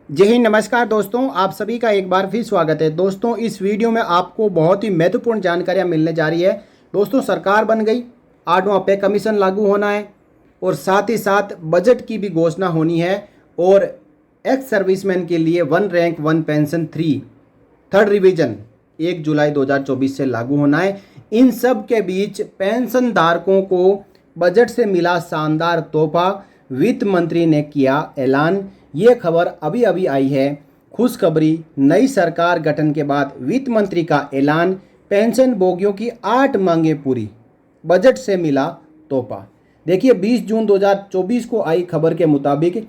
जय हिंद, नमस्कार दोस्तों, आप सभी का एक बार फिर स्वागत है। दोस्तों, इस वीडियो में आपको बहुत ही महत्वपूर्ण जानकारियां मिलने जा रही है। दोस्तों, सरकार बन गई, 8वां पे कमीशन लागू होना है और साथ ही साथ बजट की भी घोषणा होनी है और एक्स सर्विसमैन के लिए 1 रैंक 1 पेंशन 3 थर्ड रिवीजन 1 जुलाई 2024 से लागू होना है। इन सब के बीच पेंशन धारकों को बजट से मिला शानदार तोहफा, वित्त मंत्री ने किया ऐलान। ये खबर अभी अभी आई है। खुशखबरी, नई सरकार गठन के बाद वित्त मंत्री का ऐलान, पेंशन भोगियों की 8 मांगें पूरी, बजट से मिला तोहफा। देखिए, 20 जून 2024 को आई खबर के मुताबिक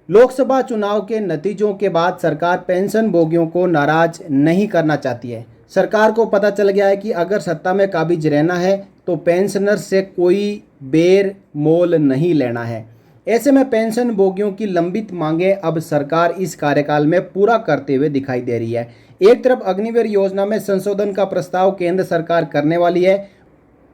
लोकसभा चुनाव के नतीजों के बाद सरकार पेंशन भोगियों को नाराज नहीं करना चाहती है। सरकार को पता चल गया है कि अगर सत्ता में काबिज रहना है तो पेंशनर से कोई बेर मोल नहीं लेना है। ऐसे में पेंशन भोगियों की लंबित मांगें अब सरकार इस कार्यकाल में पूरा करते हुए दिखाई दे रही है। एक तरफ अग्निवीर योजना में संशोधन का प्रस्ताव केंद्र सरकार करने वाली है,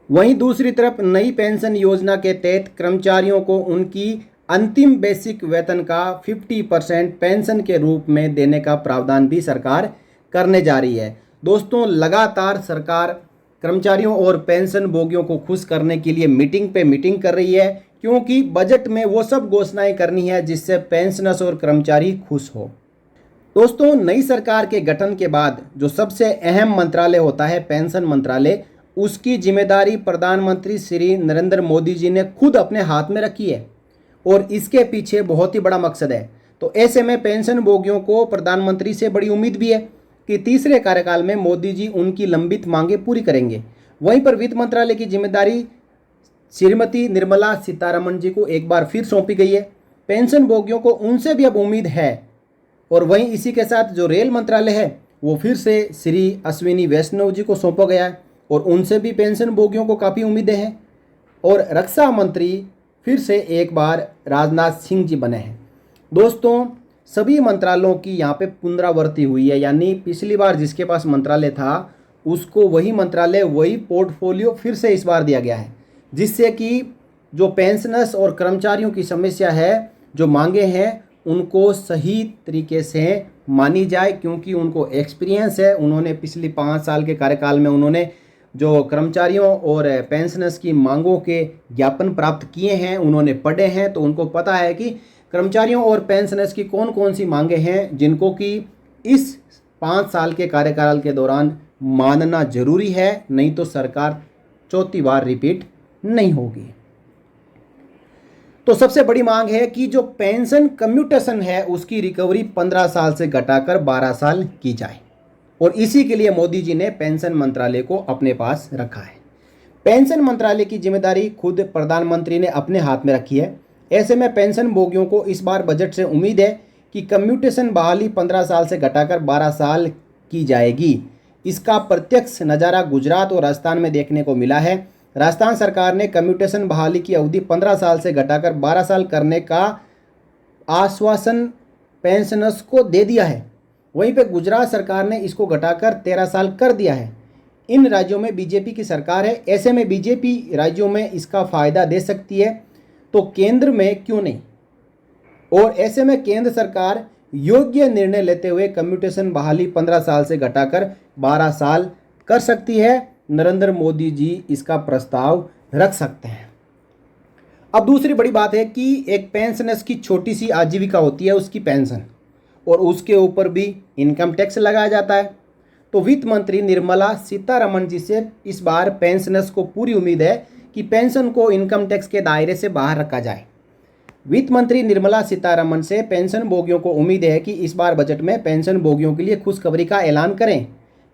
वहीं दूसरी तरफ नई पेंशन योजना के तहत कर्मचारियों को उनकी अंतिम बेसिक वेतन का 50% पेंशन के रूप में देने का प्रावधान भी सरकार करने जा रही है। दोस्तों, लगातार सरकार कर्मचारियों और पेंशन भोगियों को खुश करने के लिए मीटिंग पे मीटिंग कर रही है, क्योंकि बजट में वो सब घोषणाएं करनी है जिससे पेंशनर्स और कर्मचारी खुश हो। दोस्तों, नई सरकार के गठन के बाद जो सबसे अहम मंत्रालय होता है पेंशन मंत्रालय, उसकी जिम्मेदारी प्रधानमंत्री श्री नरेंद्र मोदी जी ने खुद अपने हाथ में रखी है और इसके पीछे बहुत ही बड़ा मकसद है। तो ऐसे में पेंशन भोगियों को प्रधानमंत्री से बड़ी उम्मीद भी है कि तीसरे कार्यकाल में मोदी जी उनकी लंबित मांगें पूरी करेंगे। वहीं पर वित्त मंत्रालय की जिम्मेदारी श्रीमती निर्मला सीतारमण जी को एक बार फिर सौंपी गई है। पेंशन भोगियों को उनसे भी अब उम्मीद है। और वहीं इसी के साथ जो रेल मंत्रालय है वो फिर से श्री अश्विनी वैष्णव जी को सौंपा गया है और उनसे भी पेंशन भोगियों को काफ़ी उम्मीदें हैं। और रक्षा मंत्री फिर से एक बार राजनाथ सिंह जी बने हैं। दोस्तों, सभी मंत्रालयों की यहाँ पे पुनरावृत्ति हुई है, यानी पिछली बार जिसके पास मंत्रालय था उसको वही मंत्रालय, वही पोर्टफोलियो फिर से इस बार दिया गया है, जिससे कि जो पेंशनर्स और कर्मचारियों की समस्या है, जो मांगे हैं, उनको सही तरीके से मानी जाए, क्योंकि उनको एक्सपीरियंस है। उन्होंने पिछली 5 साल के कार्यकाल में उन्होंने जो कर्मचारियों और पेंशनर्स की मांगों के ज्ञापन प्राप्त किए हैं, उन्होंने पढ़े हैं, तो उनको पता है कि कर्मचारियों और पेंशनर्स की कौन कौन सी मांगे हैं जिनको कि इस 5 साल के कार्यकाल के दौरान मानना जरूरी है, नहीं तो सरकार चौथी बार रिपीट नहीं होगी। तो सबसे बड़ी मांग है कि जो पेंशन कम्यूटेशन है उसकी रिकवरी 15 साल से घटाकर 12 साल की जाए, और इसी के लिए मोदी जी ने पेंशन मंत्रालय को अपने पास रखा है। पेंशन मंत्रालय की जिम्मेदारी खुद प्रधानमंत्री ने अपने हाथ में रखी है। ऐसे में पेंशन भोगियों को इस बार बजट से उम्मीद है कि कम्यूटेशन बहाली 15 साल से घटाकर 12 साल की जाएगी। इसका प्रत्यक्ष नज़ारा गुजरात और राजस्थान में देखने को मिला है। राजस्थान सरकार ने कम्यूटेशन बहाली की अवधि 15 साल से घटाकर 12 साल करने का आश्वासन पेंशनर्स को दे दिया है। वहीं पे गुजरात सरकार ने इसको घटाकर 13 साल कर दिया है। इन राज्यों में बीजेपी की सरकार है, ऐसे में बीजेपी राज्यों में इसका फ़ायदा दे सकती है, तो केंद्र में क्यों नहीं। और ऐसे में केंद्र सरकार योग्य निर्णय लेते हुए कम्यूटेशन बहाली 15 साल से घटाकर 12 साल कर सकती है। नरेंद्र मोदी जी इसका प्रस्ताव रख सकते हैं। अब दूसरी बड़ी बात है कि एक पेंशनर्स की छोटी सी आजीविका होती है उसकी पेंशन, और उसके ऊपर भी इनकम टैक्स लगाया जाता है। तो वित्त मंत्री निर्मला सीतारमण जी से इस बार पेंशनर्स को पूरी उम्मीद है कि पेंशन को इनकम टैक्स के दायरे से बाहर रखा जाए। वित्त मंत्री निर्मला सीतारमण से पेंशन भोगियों को उम्मीद है कि इस बार बजट में पेंशन भोगियों के लिए खुशखबरी का ऐलान करें।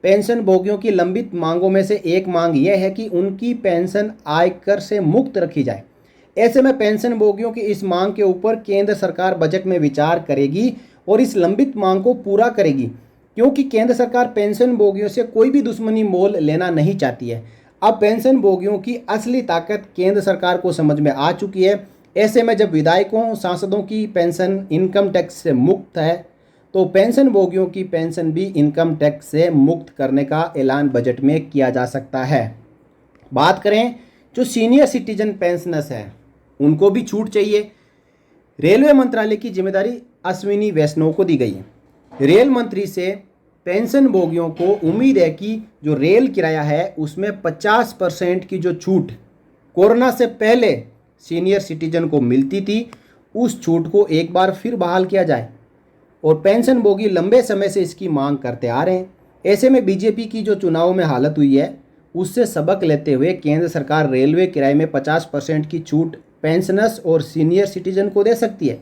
पेंशन भोगियों की लंबित मांगों में से एक मांग यह है कि उनकी पेंशन आयकर से मुक्त रखी जाए। ऐसे में पेंशन भोगियों की इस मांग के ऊपर केंद्र सरकार बजट में विचार करेगी और इस लंबित मांग को पूरा करेगी, क्योंकि केंद्र सरकार पेंशन भोगियों से कोई भी दुश्मनी मोल लेना नहीं चाहती है। अब पेंशन भोगियों की असली ताकत केंद्र सरकार को समझ में आ चुकी है। ऐसे में जब विधायकों, सांसदों की पेंशन इनकम टैक्स से मुक्त है, तो पेंशन भोगियों की पेंशन भी इनकम टैक्स से मुक्त करने का ऐलान बजट में किया जा सकता है। बात करें जो सीनियर सिटीजन पेंशनर्स हैं, उनको भी छूट चाहिए। रेलवे मंत्रालय की जिम्मेदारी अश्विनी वैष्णव को दी गई है। रेल मंत्री से पेंशन भोगियों को उम्मीद है कि जो रेल किराया है उसमें 50% की जो छूट कोरोना से पहले सीनियर सिटीजन को मिलती थी, उस छूट को एक बार फिर बहाल किया जाए। और पेंशन भोगी लंबे समय से इसकी मांग करते आ रहे हैं। ऐसे में बीजेपी की जो चुनाव में हालत हुई है उससे सबक लेते हुए केंद्र सरकार रेलवे किराए में 50% की छूट पेंशनर्स और सीनियर सिटीजन को दे सकती है।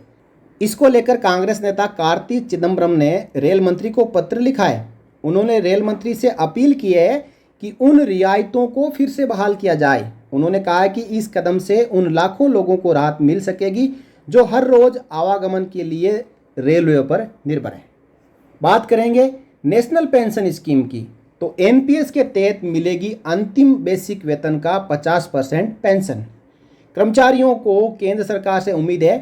इसको लेकर कांग्रेस नेता कार्ति चिदम्बरम ने रेल मंत्री को पत्र लिखा है। उन्होंने रेल मंत्री से अपील की है कि उन रियायतों को फिर से बहाल किया जाए। उन्होंने कहा कि इस कदम से उन लाखों लोगों को राहत मिल सकेगी जो हर रोज आवागमन के लिए रेलवे पर निर्भर है। बात करेंगे नेशनल पेंशन स्कीम की, तो एनपीएस के तहत मिलेगी अंतिम बेसिक वेतन का 50% पेंशन। कर्मचारियों को केंद्र सरकार से उम्मीद है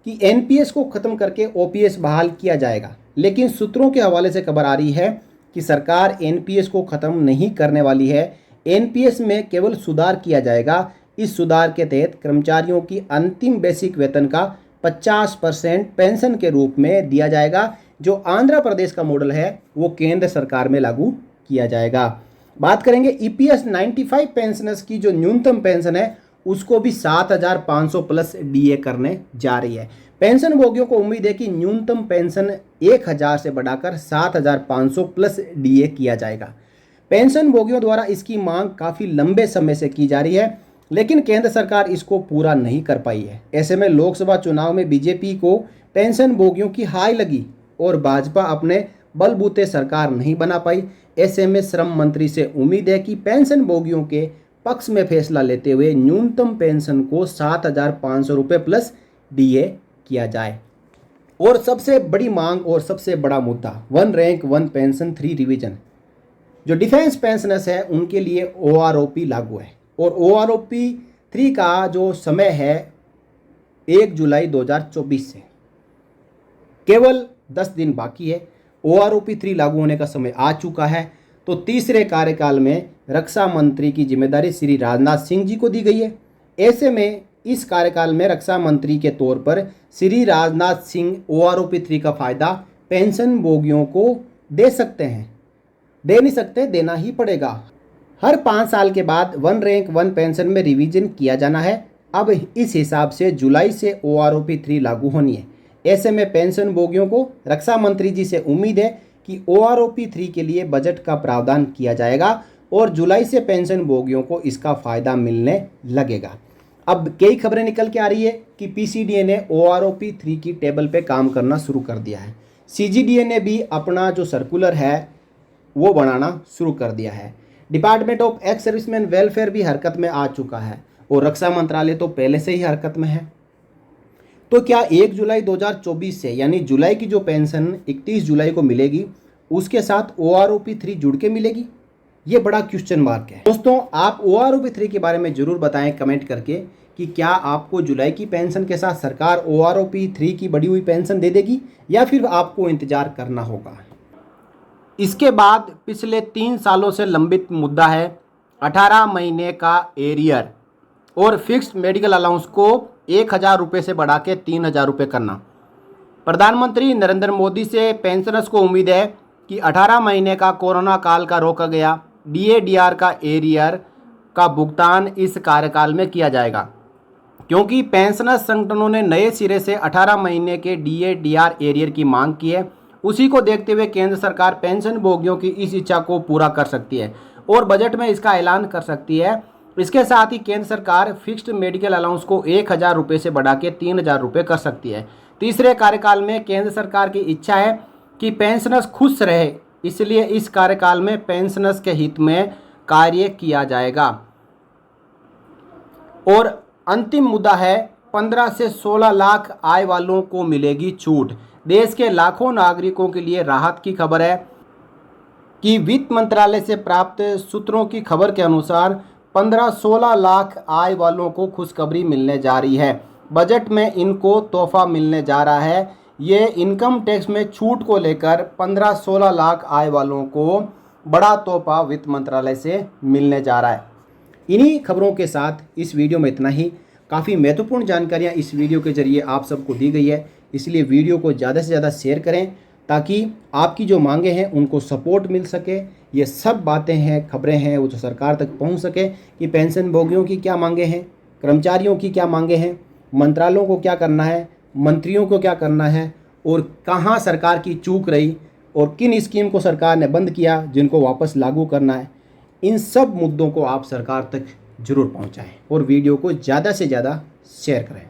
कि एनपीएस को खत्म करके ओपीएस बहाल किया जाएगा, लेकिन सूत्रों के हवाले से खबर आ रही है कि सरकार एनपीएस को खत्म नहीं करने वाली है। एनपीएस में केवल सुधार किया जाएगा। इस सुधार के तहत कर्मचारियों की अंतिम बेसिक वेतन का 50% पेंशन के रूप में दिया जाएगा। जो आंध्र प्रदेश का मॉडल है वो केंद्र सरकार में लागू किया जाएगा। बात करेंगे ईपीएस 95 पेंशनर्स की जो न्यूनतम पेंशन है उसको भी 7,500 प्लस डीए करने जा रही है। पेंशन भोगियों को उम्मीद है कि न्यूनतम पेंशन 1,000 से बढ़ाकर 7,500 प्लस डीए किया जाएगा। पेंशन भोगियों द्वारा इसकी मांग काफ़ी लंबे समय से की जा रही है, लेकिन केंद्र सरकार इसको पूरा नहीं कर पाई है। ऐसे में लोकसभा चुनाव में बीजेपी को पेंशन भोगियों की हाय लगी और भाजपा अपने बलबूते सरकार नहीं बना पाई। ऐसे में श्रम मंत्री से उम्मीद है कि पेंशन भोगियों के पक्ष में फैसला लेते हुए न्यूनतम पेंशन को 7,500 रुपये प्लस डीए किया जाए। और सबसे बड़ी मांग और सबसे बड़ा मुद्दा 1 रैंक 1 पेंशन 3 रिवीजन। जो डिफेंस पेंशनर्स है उनके लिए ओआरओपी लागू है और ओआरओपी 3 का जो समय है 1 जुलाई 2024 से केवल 10 दिन बाकी है। ओआरओपी 3 लागू होने का समय आ चुका है। तो तीसरे कार्यकाल में रक्षा मंत्री की जिम्मेदारी श्री राजनाथ सिंह जी को दी गई है। ऐसे में इस कार्यकाल में रक्षा मंत्री के तौर पर श्री राजनाथ सिंह ओआरओपी 3 का फायदा पेंशन भोगियों को दे सकते हैं। दे नहीं सकते, देना ही पड़ेगा। हर 5 साल के बाद 1 रैंक 1 पेंशन में रिवीजन किया जाना है। अब इस हिसाब से जुलाई से ओआरओपी 3 लागू होनी है। ऐसे में पेंशन भोगियों को रक्षा मंत्री जी से उम्मीद है कि ओआरओपी 3 के लिए बजट का प्रावधान किया जाएगा और जुलाई से पेंशन भोगियों को इसका फायदा मिलने लगेगा। अब कई खबरें निकल के आ रही है कि पीसीडीए ने ओआरओपी 3 की टेबल पे काम करना शुरू कर दिया है। सीजीडीए ने भी अपना जो सर्कुलर है वो बनाना शुरू कर दिया है। Department of ex serviceman welfare भी हरकत में आ चुका है और रक्षा मंत्रालय तो पहले से ही हरकत में है। तो क्या 1 जुलाई 2024 से यानी जुलाई की जो पेंशन 31 जुलाई को मिलेगी उसके साथ ओआरओपी 3 जुड़ के मिलेगी? ये बड़ा क्वेश्चन मार्क है। दोस्तों आप ओआरओपी 3 के बारे में ज़रूर बताएं कमेंट करके कि क्या आपको जुलाई की पेंशन के साथ सरकार ओआरओपी 3 की बढ़ी हुई पेंशन दे देगी या फिर आपको इंतजार करना होगा। इसके बाद पिछले 3 सालों से लंबित मुद्दा है 18 महीने का एरियर और फिक्स्ड मेडिकल अलाउंस को 1,000 रुपये से बढ़ा के 3,000 रुपये करना। प्रधानमंत्री नरेंद्र मोदी से पेंशनर्स को उम्मीद है कि 18 महीने का कोरोना काल का रोका गया डीएडीआर का एरियर का भुगतान इस कार्यकाल में किया जाएगा, क्योंकि पेंशनर्स संगठनों ने नए सिरे से 18 महीने के डीएडीआर एरियर की मांग की है। उसी को देखते हुए केंद्र सरकार पेंशन भोगियों की इस इच्छा को पूरा कर सकती है और बजट में इसका ऐलान कर सकती है। इसके साथ ही केंद्र सरकार फिक्स्ड मेडिकल अलाउंस को 1,000 रुपये से बढ़ा के 3,000 रुपये कर सकती है। तीसरे कार्यकाल में केंद्र सरकार की इच्छा है कि पेंशनर्स खुश रहे, इसलिए इस कार्यकाल में पेंशनर्स के हित में कार्य किया जाएगा। और अंतिम मुद्दा है 15 से 16 लाख आय वालों को मिलेगी छूट। देश के लाखों नागरिकों के लिए राहत की खबर है कि वित्त मंत्रालय से प्राप्त सूत्रों की खबर के अनुसार 15-16 लाख आय वालों को खुशखबरी मिलने जा रही है। बजट में इनको तोहफा मिलने जा रहा है। ये इनकम टैक्स में छूट को लेकर 15-16 लाख आय वालों को बड़ा तोहफा वित्त मंत्रालय से मिलने जा रहा है। इन्हीं खबरों के साथ इस वीडियो में इतना ही। काफ़ी महत्वपूर्ण जानकारियाँ इस वीडियो के जरिए आप सबको दी गई है। इसलिए वीडियो को ज़्यादा से ज़्यादा शेयर करें ताकि आपकी जो मांगे हैं उनको सपोर्ट मिल सके। ये सब बातें हैं, खबरें हैं, वो जो सरकार तक पहुंच सके कि पेंशन भोगियों की क्या मांगे हैं, कर्मचारियों की क्या मांगे हैं, मंत्रालयों को क्या करना है, मंत्रियों को क्या करना है, और कहाँ सरकार की चूक रही और किन स्कीम को सरकार ने बंद किया जिनको वापस लागू करना है। इन सब मुद्दों को आप सरकार तक ज़रूर पहुंचाएं और वीडियो को ज़्यादा से ज़्यादा शेयर करें।